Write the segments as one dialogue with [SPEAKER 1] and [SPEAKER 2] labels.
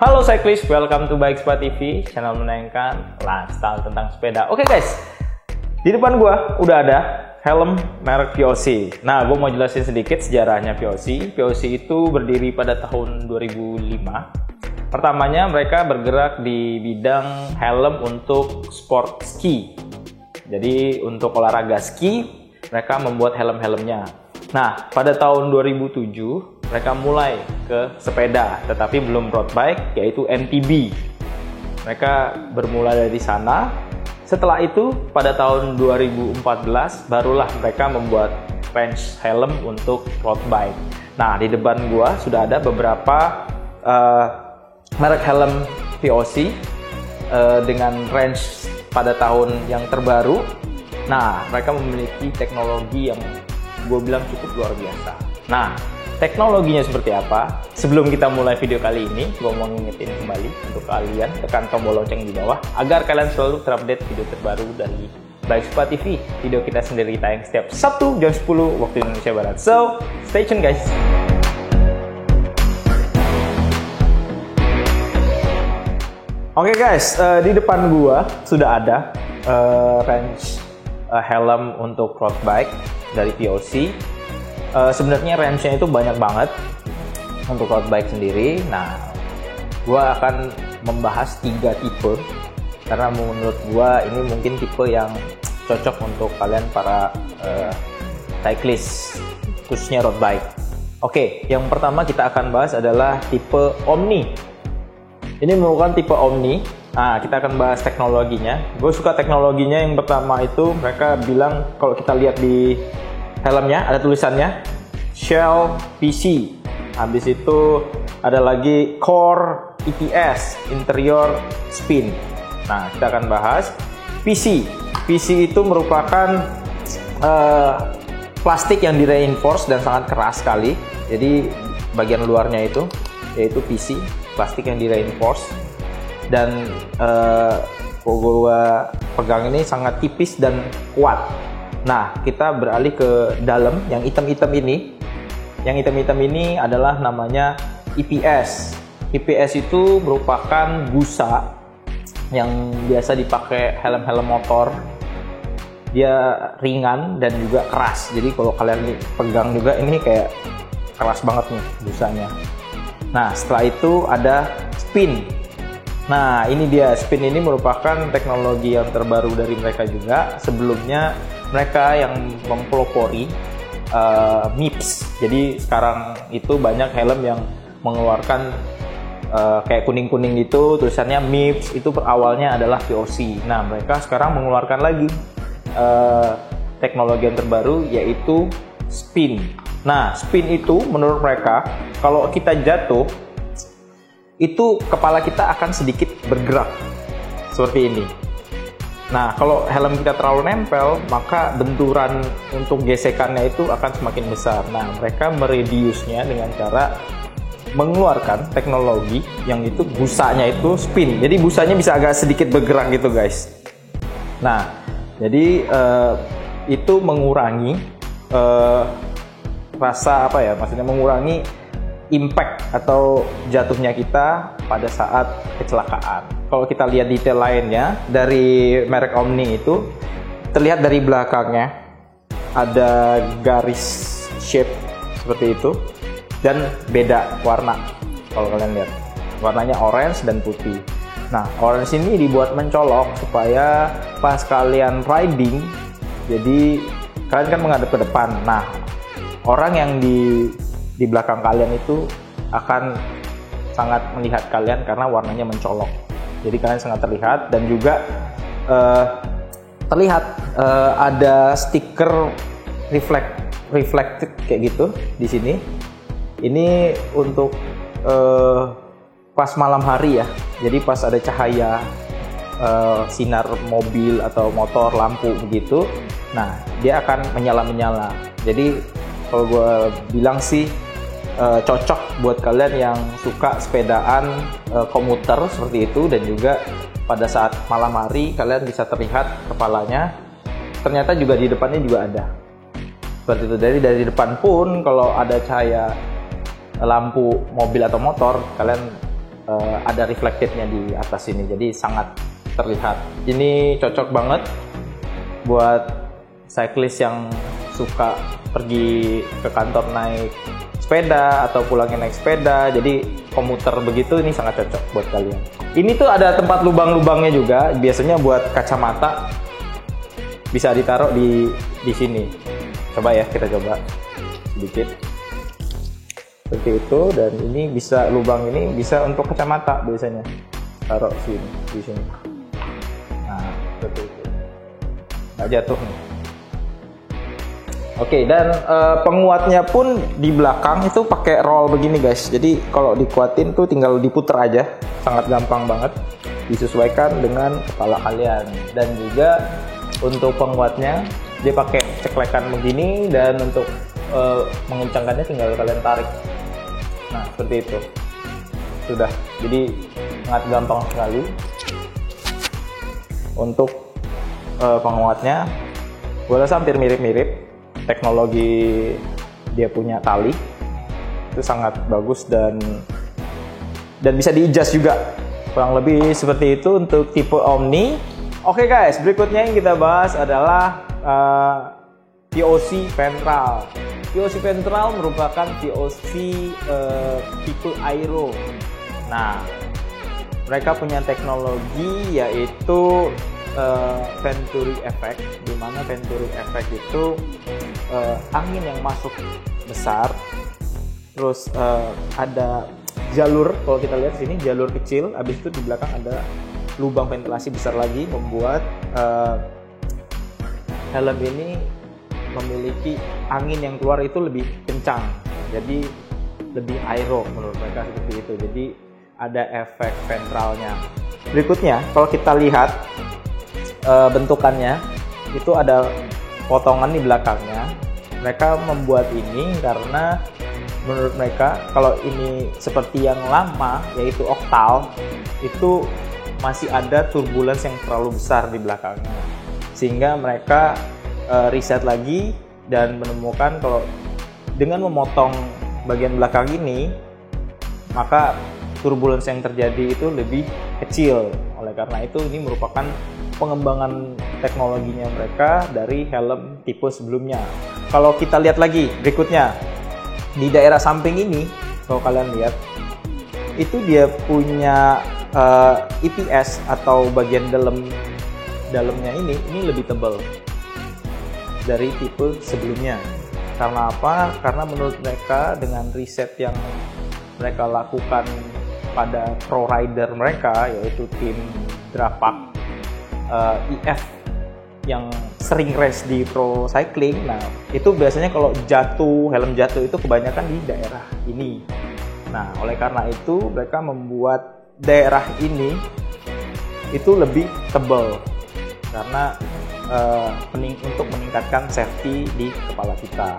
[SPEAKER 1] Halo cyclist, welcome to Bikespa TV, channel menayangkan lifestyle tentang sepeda. Oke guys, di depan gua udah ada helm merek VOC. Nah, gua mau jelasin sedikit sejarahnya VOC. VOC itu berdiri pada tahun 2005. Pertamanya mereka bergerak di bidang helm untuk sport ski. Jadi untuk olahraga ski, mereka membuat helm-helmnya. Nah, pada tahun 2007 mereka mulai ke sepeda, tetapi belum road bike, yaitu MTB. Mereka bermula dari sana. Setelah itu, pada tahun 2014, barulah mereka membuat range helm untuk road bike. Nah, di depan gua sudah ada beberapa merek helm VOC dengan range pada tahun yang terbaru. Nah, mereka memiliki teknologi yang gue bilang cukup luar biasa. Nah, teknologinya seperti apa? Sebelum kita mulai video kali ini, gue mau ngingetin kembali untuk kalian, tekan tombol lonceng di bawah agar kalian selalu terupdate video terbaru dari Bikespa TV. Video kita sendiri tayang setiap Sabtu jam 10 waktu Indonesia Barat. So, stay tune guys. Oke guys, di depan gua sudah ada range helm untuk road bike dari VOC. Sebenarnya range-nya itu banyak banget untuk road bike sendiri. Nah, gua akan membahas 3 tipe karena menurut gua ini mungkin tipe yang cocok untuk kalian para cyclist, khususnya road bike. Oke, yang pertama kita akan bahas adalah tipe Omni. Ini merupakan tipe Omni. Nah, kita akan bahas teknologinya. Gue suka teknologinya. Yang pertama itu mereka bilang, kalau kita lihat di helmnya ada tulisannya Shell PC. Habis itu ada lagi Core EPS, Interior Spin. Nah, kita akan bahas PC. PC itu merupakan plastik yang di-reinforce dan sangat keras sekali. Jadi bagian luarnya itu yaitu PC, plastik yang di-reinforce. Dan gue pegang ini sangat tipis dan kuat. Nah, kita beralih ke dalam yang hitam-hitam ini. Yang hitam-hitam ini adalah namanya EPS. EPS itu merupakan busa yang biasa dipakai helm-helm motor. Dia ringan dan juga keras. Jadi kalau kalian pegang juga ini kayak keras banget nih busanya. Nah, setelah itu ada Spin. Nah, ini dia. Spin ini merupakan teknologi yang terbaru dari mereka juga. Sebelumnya mereka yang mempelopori MIPS. Jadi sekarang itu banyak helm yang mengeluarkan kayak kuning-kuning itu tulisannya MIPS. Itu awalnya adalah VOC. Nah, mereka sekarang mengeluarkan lagi teknologi yang terbaru yaitu Spin. Nah, Spin itu menurut mereka kalau kita jatuh itu kepala kita akan sedikit bergerak seperti ini. Nah, kalau helm kita terlalu nempel, maka benturan untuk gesekannya itu akan semakin besar. Nah, mereka merediusnya dengan cara mengeluarkan teknologi yang itu busanya itu spin. Jadi busanya bisa agak sedikit bergerak gitu, guys. Nah, jadi itu mengurangi rasa apa ya? Maksudnya mengurangi impact atau jatuhnya kita pada saat kecelakaan. Kalau kita lihat detail lainnya dari merek Omni itu terlihat dari belakangnya ada garis shape seperti itu dan beda warna. Kalau kalian lihat warnanya orange dan putih. Nah, orange ini dibuat mencolok supaya pas kalian riding, jadi kalian kan menghadap ke depan. Nah, orang yang di belakang kalian itu akan sangat melihat kalian karena warnanya mencolok. Jadi kalian sangat terlihat dan juga terlihat ada stiker reflected kayak gitu di sini. Ini untuk pas malam hari ya. Jadi pas ada cahaya sinar mobil atau motor, lampu begitu. Nah, dia akan menyala-menyala. Jadi kalau gue bilang sih cocok buat kalian yang suka sepedaan komuter seperti itu, dan juga pada saat malam hari kalian bisa terlihat kepalanya. Ternyata juga di depannya juga ada seperti itu. Dari depan pun kalau ada cahaya lampu mobil atau motor, kalian ada reflectednya di atas ini, jadi sangat terlihat. Ini cocok banget buat cyclist yang suka pergi ke kantor naik sepeda atau pulangnya naik sepeda, jadi komuter begitu, ini sangat cocok buat kalian. Ini tuh ada tempat lubang-lubangnya juga, biasanya buat kacamata bisa ditaruh di sini. Coba ya, kita coba sedikit seperti itu, dan ini bisa, lubang ini bisa untuk kacamata biasanya, taruh sini, di sini. Nah, seperti itu, nggak jatuh nih. Oke, dan penguatnya pun di belakang itu pakai roll begini guys, jadi kalau dikuatin tuh tinggal diputer aja, sangat gampang banget, disesuaikan dengan kepala kalian. Dan juga untuk penguatnya dia pakai ceklekan begini, dan untuk mengencangkannya tinggal kalian tarik. Nah, seperti itu. Sudah. Jadi sangat gampang sekali. Untuk penguatnya, gue rasa hampir mirip-mirip. Teknologi dia punya tali itu sangat bagus, dan bisa di-adjust juga. Kurang lebih seperti itu untuk tipe Omni. Oke guys, berikutnya yang kita bahas adalah VOC ventral. VOC ventral merupakan VOC tipe Aero. Nah, mereka punya teknologi yaitu Venturi effect, di mana Venturi effect itu angin yang masuk besar, terus ada jalur, kalau kita lihat sini jalur kecil, habis itu di belakang ada lubang ventilasi besar lagi, membuat helm ini memiliki angin yang keluar itu lebih kencang, jadi lebih aero menurut mereka seperti itu. Jadi ada efek ventralnya. Berikutnya, kalau kita lihat bentukannya, itu ada potongan di belakangnya. Mereka membuat ini karena menurut mereka kalau ini seperti yang lama, yaitu Octal, itu masih ada turbulence yang terlalu besar di belakangnya, sehingga mereka riset lagi dan menemukan kalau dengan memotong bagian belakang ini, maka turbulence yang terjadi itu lebih kecil. Oleh karena itu, ini merupakan pengembangan teknologinya mereka dari helm tipe sebelumnya. Kalau kita lihat lagi berikutnya, di daerah samping ini, kalau kalian lihat, itu dia punya EPS atau bagian dalamnya ini lebih tebal dari tipe sebelumnya. Karena apa? Karena menurut mereka dengan riset yang mereka lakukan pada pro rider mereka, yaitu tim Drapak IF yang sering race di pro cycling, nah itu biasanya kalau jatuh, helm jatuh itu kebanyakan di daerah ini. Nah, oleh karena itu mereka membuat daerah ini itu lebih tebal karena untuk meningkatkan safety di kepala kita.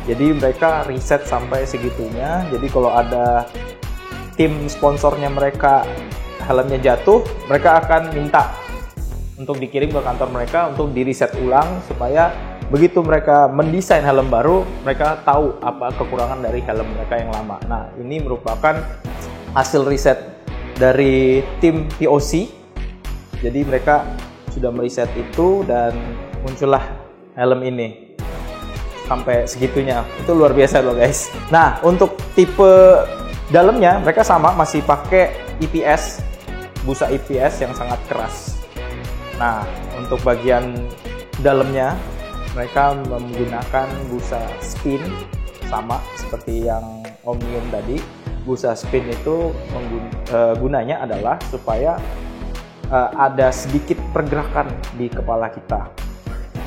[SPEAKER 1] Jadi mereka riset sampai segitunya. Jadi kalau ada tim sponsornya mereka helmnya jatuh, mereka akan minta untuk dikirim ke kantor mereka untuk diriset ulang, supaya begitu mereka mendesain helm baru, mereka tahu apa kekurangan dari helm mereka yang lama. Nah, ini merupakan hasil riset dari tim VOC. Jadi mereka sudah meriset itu dan muncullah helm ini sampai segitunya. Itu luar biasa loh guys. Nah, untuk tipe dalamnya mereka sama, masih pakai EPS, busa EPS yang sangat keras. Nah, untuk bagian dalamnya mereka menggunakan busa spin, sama seperti yang Omnium tadi. Busa spin itu gunanya adalah supaya ada sedikit pergerakan di kepala kita,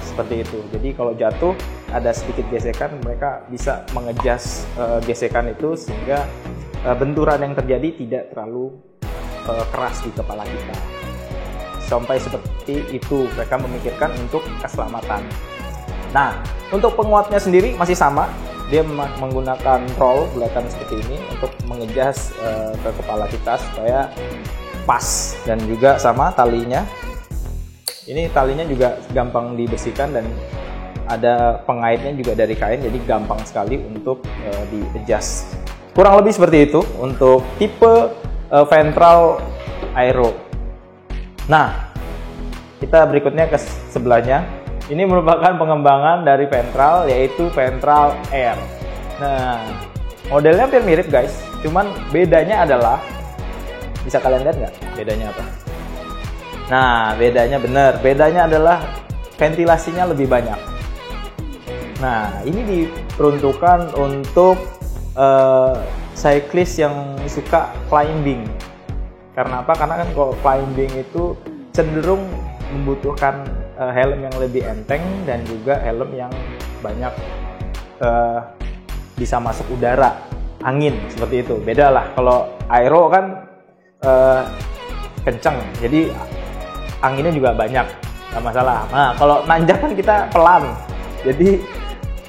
[SPEAKER 1] seperti itu. Jadi kalau jatuh ada sedikit gesekan, mereka bisa mengejas gesekan itu sehingga benturan yang terjadi tidak terlalu keras di kepala kita. Sampai seperti itu mereka memikirkan untuk keselamatan. Nah, untuk penguatnya sendiri masih sama. Dia menggunakan roll bulatan seperti ini untuk mengejas ke kepala kita supaya pas, dan juga sama talinya. Ini talinya juga gampang dibersihkan dan ada pengaitnya juga dari kain, jadi gampang sekali untuk di-adjust. Kurang lebih seperti itu untuk tipe ventral aero. Nah, kita berikutnya ke sebelahnya. Ini merupakan pengembangan dari ventral, yaitu ventral air. Nah, modelnya hampir mirip guys, cuman bedanya adalah, bisa kalian lihat nggak bedanya apa? Nah, bedanya adalah ventilasinya lebih banyak. Nah, ini diperuntukkan untuk cyclist yang suka climbing. Karena apa? Karena kan kalau climbing itu cenderung membutuhkan helm yang lebih enteng dan juga helm yang banyak bisa masuk udara, angin, seperti itu. Beda lah, kalau aero kan kenceng, jadi anginnya juga banyak, nggak masalah. Nah, kalau nanjak kan kita pelan, jadi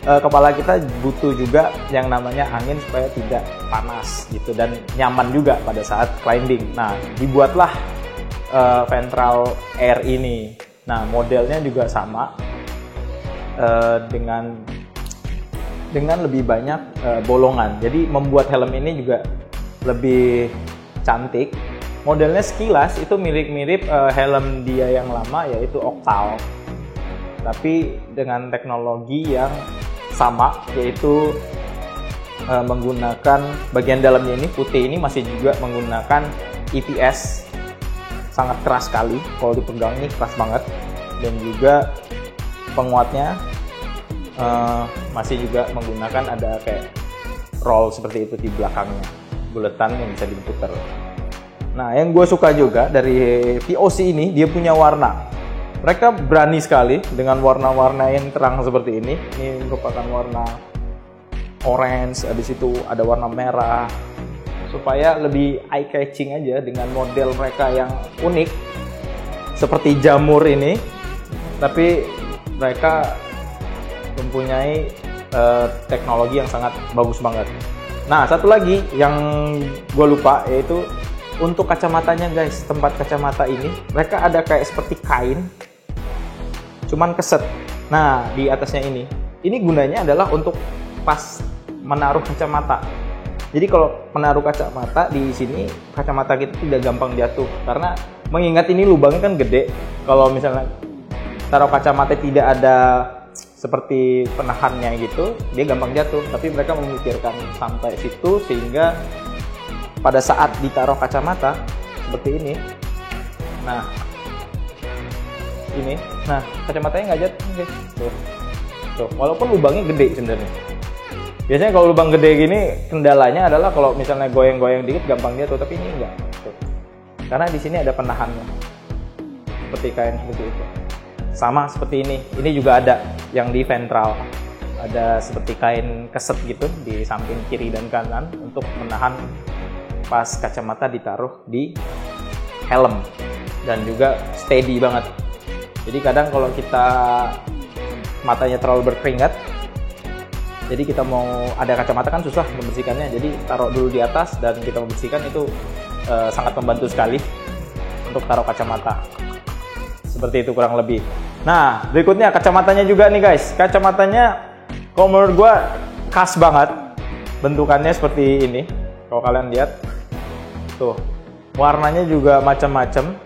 [SPEAKER 1] kepala kita butuh juga yang namanya angin supaya tidak panas gitu, dan nyaman juga pada saat climbing. Nah, dibuatlah ventral air ini. Nah, modelnya juga sama, dengan lebih banyak bolongan, jadi membuat helm ini juga lebih cantik. Modelnya sekilas itu mirip-mirip helm dia yang lama, yaitu Octal, tapi dengan teknologi yang sama, yaitu menggunakan bagian dalamnya ini putih, ini masih juga menggunakan EPS, sangat keras sekali, kalau dipegang ini keras banget, dan juga penguatnya masih juga menggunakan ada kayak roll seperti itu di belakangnya, buletan yang bisa diputar. Nah, yang gue suka juga dari VOC ini, dia punya warna. Mereka berani sekali dengan warna-warna yang terang seperti ini. Ini merupakan warna orange, habis itu ada warna merah, supaya lebih eye catching aja dengan model mereka yang unik seperti jamur ini, tapi mereka mempunyai teknologi yang sangat bagus banget. Nah, satu lagi yang gue lupa, yaitu untuk kacamatanya guys. Tempat kacamata ini mereka ada kayak seperti kain, cuman keset. Nah, di atasnya ini gunanya adalah untuk pas menaruh kacamata. Jadi kalau menaruh kacamata di sini, kacamata kita tidak gampang jatuh, karena mengingat ini lubangnya kan gede. Kalau misalnya taruh kacamata tidak ada seperti penahannya gitu, dia gampang jatuh. Tapi mereka memikirkan sampai situ, sehingga pada saat ditaruh kacamata seperti ini, nah ini, nah kacamatanya nggak jatuh guys. Tuh, walaupun lubangnya gede sebenarnya. Biasanya kalau lubang gede gini, kendalanya adalah kalau misalnya goyang-goyang dikit gampang jatuh, tapi ini enggak. Tuh. Karena di sini ada penahannya, seperti kain seperti itu. Sama seperti ini juga ada yang di ventral, ada seperti kain keset gitu di samping kiri dan kanan untuk menahan pas kacamata ditaruh di helm, dan juga steady banget. Jadi kadang kalau kita matanya terlalu berkeringat, jadi kita mau ada kacamata kan susah membersihkannya, jadi taruh dulu di atas dan kita membersihkan, itu sangat membantu sekali untuk taruh kacamata. Seperti itu kurang lebih. Nah, berikutnya kacamatanya juga nih guys. Kacamatanya kalau menurut gua khas banget, bentukannya seperti ini. Kalau kalian lihat tuh, warnanya juga macam-macam.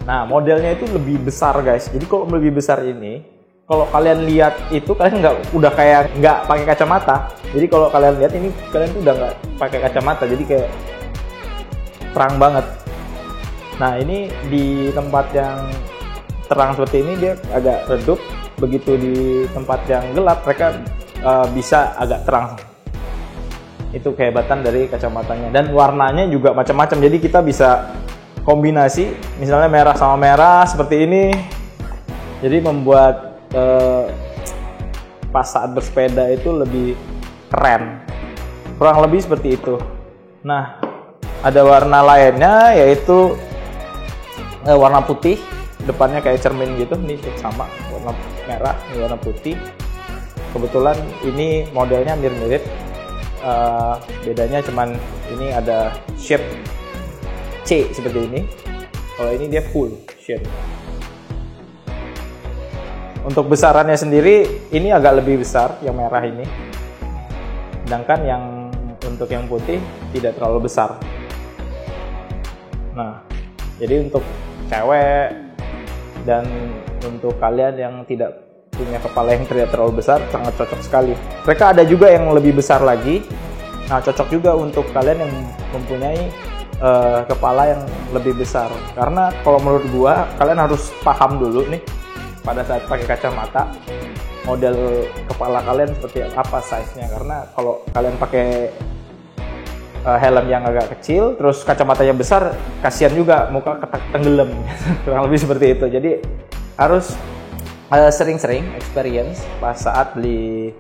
[SPEAKER 1] Nah, modelnya itu lebih besar guys. Jadi kalau lebih besar ini, kalau kalian lihat itu, kalian nggak pakai kacamata. Jadi kalau kalian lihat ini, kalian tuh udah nggak pakai kacamata, jadi kayak terang banget. Nah, ini di tempat yang terang seperti ini dia agak redup. Begitu di tempat yang gelap, mereka bisa agak terang. Itu kehebatan dari kacamatanya. Dan warnanya juga macam-macam, jadi kita bisa kombinasi, misalnya merah sama merah seperti ini, jadi membuat pas saat bersepeda itu lebih keren, kurang lebih seperti itu. Nah, ada warna lainnya, yaitu warna putih, depannya kayak cermin gitu. Ini sama, warna merah, ini warna putih. Kebetulan ini modelnya mirip-mirip, bedanya cuman ini ada shape C seperti ini. Kalau ini dia full shape. Untuk besarannya sendiri, ini agak lebih besar yang merah ini. Sedangkan yang untuk yang putih tidak terlalu besar. Nah, jadi untuk cewek dan untuk kalian yang tidak punya kepala yang tidak terlalu besar, sangat cocok sekali. Mereka ada juga yang lebih besar lagi. Nah, cocok juga untuk kalian yang mempunyai kepala yang lebih besar. Karena kalau menurut gua, kalian harus paham dulu nih pada saat pakai kacamata, model kepala kalian seperti apa size-nya. Karena kalau kalian pakai helm yang agak kecil, terus kacamatanya besar, kasihan juga muka tenggelam. Kurang lebih seperti itu. Jadi harus sering-sering experience pas saat beli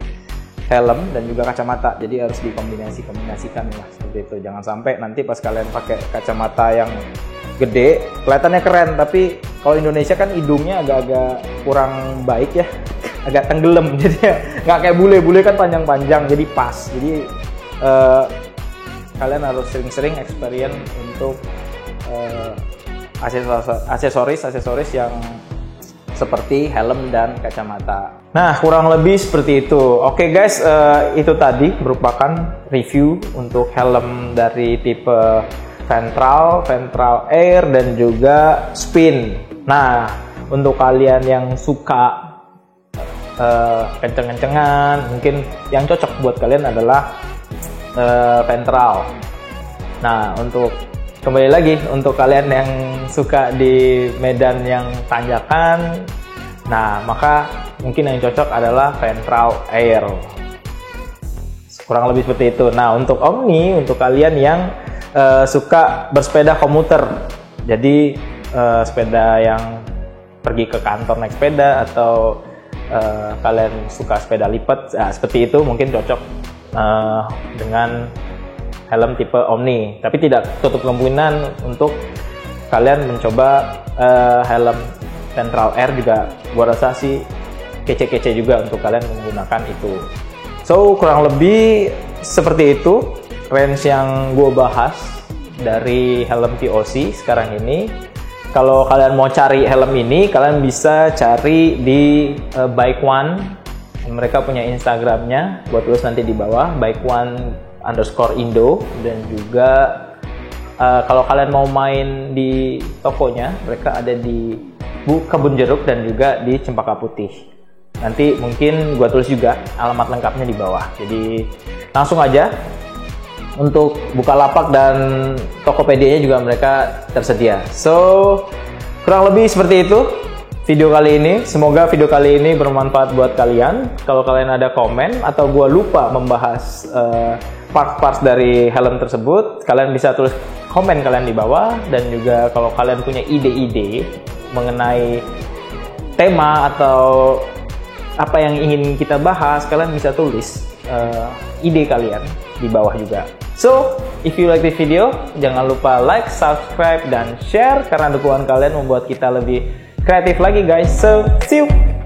[SPEAKER 1] helm dan juga kacamata. Jadi harus dikombinasikan lah seperti itu. Jangan sampai nanti pas kalian pakai kacamata yang gede, kelihatannya keren, tapi kalau Indonesia kan hidungnya agak-agak kurang baik ya, agak tenggelam. Jadi nggak kayak bule kan panjang-panjang, jadi pas. Jadi kalian harus sering-sering experience untuk aksesoris yang seperti helm dan kacamata. Nah, kurang lebih seperti itu. Oke guys, itu tadi merupakan review untuk helm dari tipe ventral air dan juga spin. Nah, untuk kalian yang suka kenceng-kencengan, mungkin yang cocok buat kalian adalah ventral. Nah, untuk kembali lagi untuk kalian yang suka di medan yang tanjakan, nah maka mungkin yang cocok adalah ventral air. Kurang lebih seperti itu. Nah, untuk Omni, untuk kalian yang suka bersepeda komuter, jadi sepeda yang pergi ke kantor naik sepeda, atau kalian suka sepeda lipat, seperti itu mungkin cocok dengan helm tipe Omni. Tapi tidak tutup kemungkinan untuk kalian mencoba helm ventral air juga. Gua rasa sih kece-kece juga untuk kalian menggunakan itu. So kurang lebih seperti itu range yang gue bahas dari helm POC sekarang ini. Kalau kalian mau cari helm ini, kalian bisa cari di Bike One. Mereka punya Instagramnya, buat tulis nanti di bawah, bike1_indo. Dan juga kalau kalian mau main di tokonya, mereka ada di Kebun Jeruk dan juga di Cempaka Putih. Nanti mungkin gua tulis juga alamat lengkapnya di bawah. Jadi langsung aja. Untuk Bukalapak dan Tokopedia-nya juga mereka tersedia. So kurang lebih seperti itu video kali ini. Semoga video kali ini bermanfaat buat kalian. Kalau kalian ada komen atau gue lupa membahas part-part dari helm tersebut, kalian bisa tulis komen kalian di bawah. Dan juga kalau kalian punya ide-ide mengenai tema atau apa yang ingin kita bahas, kalian bisa tulis ide kalian di bawah juga. So, if you like this video, jangan lupa like, subscribe, dan share karena dukungan kalian membuat kita lebih kreatif lagi guys. So, see you!